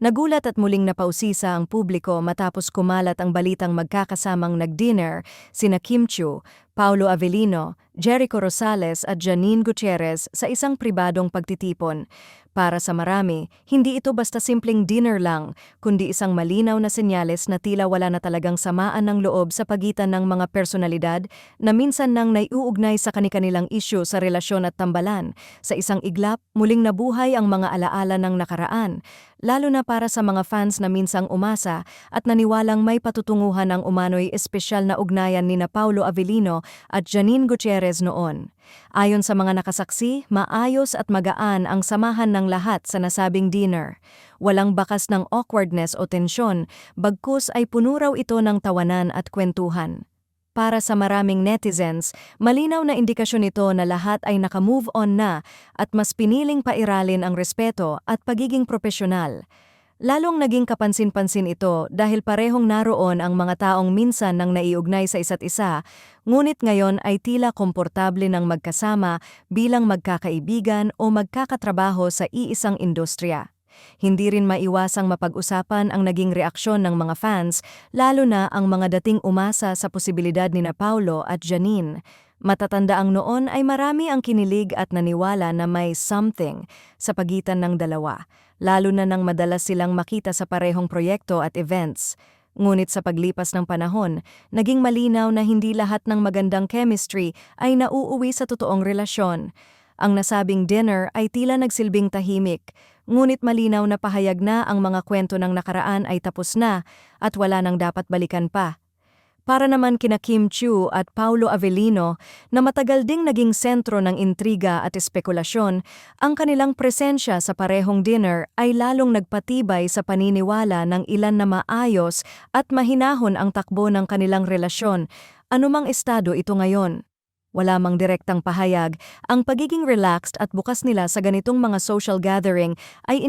Nagulat at muling napausisa ang publiko matapos kumalat ang balitang magkakasamang nag-dinner sina Kim Chiu, Paulo Avellino, Jericho Rosales at Janine Gutierrez sa isang pribadong pagtitipon. Para sa marami, hindi ito basta simpleng dinner lang, kundi isang malinaw na senyales na tila wala na talagang samaan ng loob sa pagitan ng mga personalidad na minsan nang naiuugnay sa kani-kanilang isyu sa relasyon at tambalan. Sa isang iglap, muling nabuhay ang mga alaala ng nakaraan, lalo na para sa mga fans na minsang umasa at naniwalang may patutunguhan ang umano'y espesyal na ugnayan nina Paulo Avellino at Janine Gutierrez noon. Ayon sa mga nakasaksi, maayos at magaan ang samahan ng lahat sa nasabing dinner. Walang bakas ng awkwardness o tensyon, bagkus ay puno raw ito ng tawanan at kwentuhan. Para sa maraming netizens, malinaw na indikasyon ito na lahat ay naka-move on na at mas piniling pairalin ang respeto at pagiging propesyonal. Lalong naging kapansin-pansin ito dahil parehong naroon ang mga taong minsan nang naiugnay sa isa't isa, ngunit ngayon ay tila komportable ng magkasama bilang magkakaibigan o magkakatrabaho sa iisang industriya. Hindi rin maiwasang mapag-usapan ang naging reaksyon ng mga fans, lalo na ang mga dating umasa sa posibilidad nina Paulo at Janine. Matatanda ang noon ay marami ang kinilig at naniwala na may something sa pagitan ng dalawa, lalo na nang madalas silang makita sa parehong proyekto at events. Ngunit sa paglipas ng panahon, naging malinaw na hindi lahat ng magandang chemistry ay nauuwi sa totoong relasyon. Ang nasabing dinner ay tila nagsilbing tahimik, ngunit malinaw na pahayag na ang mga kwento ng nakaraan ay tapos na at wala nang dapat balikan pa. Para naman kina Kim Chiu at Paulo Avellino na matagal ding naging sentro ng intriga at espekulasyon, ang kanilang presensya sa parehong dinner ay lalong nagpatibay sa paniniwala ng ilan na maayos at mahinahon ang takbo ng kanilang relasyon, anumang estado ito ngayon. Wala mang direktang pahayag, ang pagiging relaxed at bukas nila sa ganitong mga social gathering ay